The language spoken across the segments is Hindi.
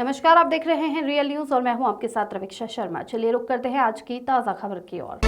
नमस्कार, आप देख रहे हैं रियल न्यूज और मैं हूं आपके साथ रवीक्षा शर्मा। चलिए रुक करते हैं आज की ताजा खबर की ओर।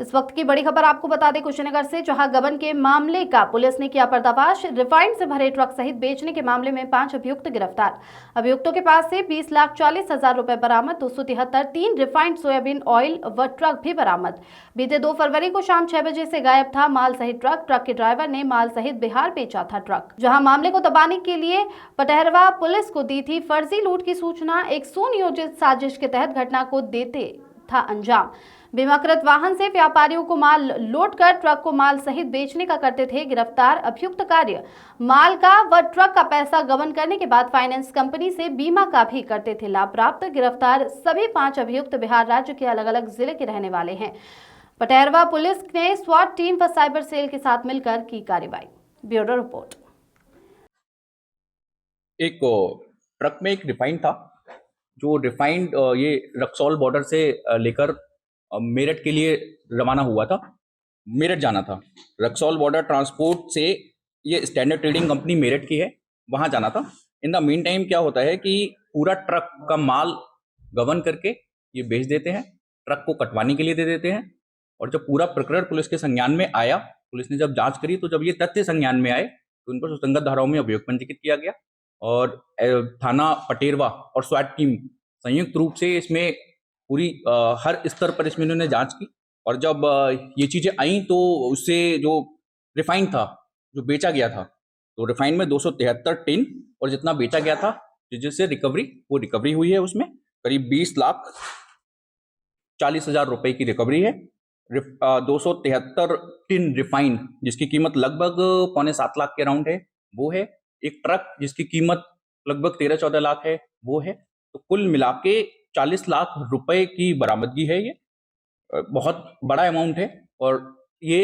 इस वक्त की बड़ी खबर आपको बता दें कुशीनगर से, जहां गबन के मामले का पुलिस ने किया पर्दाफाश। रिफाइंड से भरे ट्रक सहित बेचने के मामले में 5 अभियुक्त गिरफ्तार। अभियुक्तों के पास से 20,40,000 रुपए बरामद, 273 3 रिफाइंड सोयाबीन ऑयल व ट्रक भी बरामद। बीते 2 फरवरी को शाम 6 बजे से गायब था माल सहित ट्रक के ड्राइवर ने माल सहित बिहार बेचा था ट्रक। जहां मामले को दबाने के लिए पटहरवा पुलिस को दी थी फर्जी लूट की सूचना। एक सुनियोजित साजिश के तहत घटना को देते था अंजाम। बीमाकृत वाहन से व्यापारियों को माल लोड कर ट्रक को माल सहित बेचने का करते थे गिरफ्तार अभियुक्त। कार्य माल का व ट्रक का पैसा गबन करने के बाद फाइनेंस कंपनी से बीमा का भी करते थे लाभ प्राप्त। गिरफ्तार सभी 5 अभियुक्त बिहार राज्य के अलग अलग जिले के रहने वाले हैं। पटहरवा पुलिस ने स्वाट टीम व साइबर सेल के साथ मिलकर की कार्रवाई। Bureau report. एक ट्रक में एक रिफाइंड था, जो रिफाइंड ये रक्सौल बॉर्डर से लेकर मेरठ के लिए रवाना हुआ था। मेरठ जाना था। रक्सौल बॉर्डर ट्रांसपोर्ट से ये स्टैंडर्ड ट्रेडिंग कंपनी मेरठ की है, वहाँ जाना था। इन द मीन टाइम क्या होता है कि पूरा ट्रक का माल गबन करके ये बेच देते हैं, ट्रक को कटवाने के लिए दे देते हैं। और जब पूरा प्रकरण पुलिस के संज्ञान में आया, पुलिस ने जब जांच करी, तो जब ये तथ्य संज्ञान में आए तो उन पर सुसंगत धाराओं में अभियोग पंजीकृत किया गया और थाना पटेरवा और स्वाट टीम संयुक्त रूप से इसमें पूरी हर स्तर पर इसमें इन्होंने जांच की। और जब ये चीज़ें आई तो उससे जो रिफाइंड था, जो बेचा गया था, तो रिफाइंड में 273 टिन और जितना बेचा गया था, जिससे रिकवरी हुई है, उसमें करीब 20,40,000 रुपए की रिकवरी है। 273 टिन रिफाइंड जिसकी कीमत लगभग 6.25 लाख के अराउंड है, वो है। एक ट्रक जिसकी कीमत लगभग 13-14 लाख है, वो है। तो कुल मिला के 40 लाख रुपए की बरामदगी है। ये बहुत बड़ा अमाउंट है और ये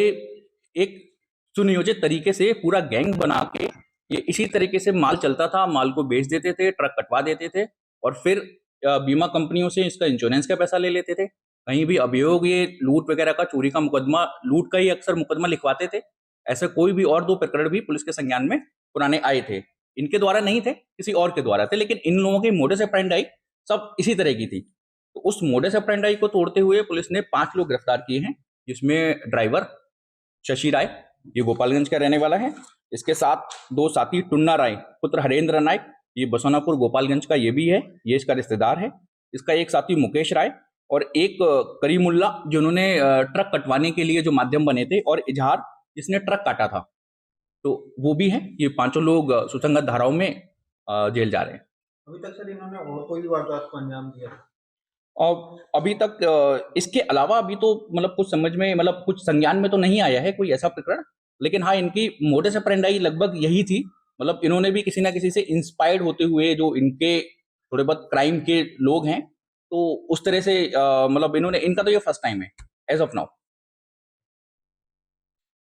एक सुनियोजित तरीके से पूरा गैंग बना के ये इसी तरीके से माल चलता था। माल को बेच देते थे, ट्रक कटवा देते थे और फिर बीमा कंपनियों से इसका इंश्योरेंस का पैसा ले लेते थे। कहीं भी अभियोग ये लूट वगैरह का, चोरी का मुकदमा, लूट का ही अक्सर मुकदमा लिखवाते थे। ऐसे कोई भी और 2 प्रकरण भी पुलिस के संज्ञान में पुराने आए थे। इनके द्वारा नहीं थे, किसी और के द्वारा थे, लेकिन इन लोगों की मोडस ऑपरेंडी सब इसी तरह की थी। तो उस मोडस ऑपरेंडी को तोड़ते हुए पुलिस ने 5 लोग गिरफ्तार किए हैं, जिसमें ड्राइवर शशि राय, ये गोपालगंज का रहने वाला है। इसके साथ 2 साथी, टुन्ना राय पुत्र हरेंद्र नायक, ये बसोनापुर गोपालगंज का ये भी है, ये इसका रिश्तेदार है। इसका एक साथी मुकेश राय और एक करीमुल्ला, जिन्होंने ट्रक कटवाने के लिए जो माध्यम बने थे, और इजहार जिसने ट्रक काटा था, तो वो भी है। ये 5 लोग सुसंगत धाराओं में जेल जा रहे हैं। अभी तक सर इन्होंने और कोई भी वारदात को अंजाम दिया? और अभी तक इसके अलावा अभी तो मतलब कुछ समझ में, मतलब कुछ संज्ञान में तो नहीं आया है कोई ऐसा प्रकरण, लेकिन हाँ, इनकी मोडस ऑपरेंडी लगभग यही थी। मतलब इन्होंने भी किसी ना किसी से इंस्पायर्ड होते हुए, जो इनके थोड़े बहुत क्राइम के लोग हैं, तो उस तरह से मतलब इन्होंने, इनका तो ये फर्स्ट टाइम है एज ऑफ नाउ।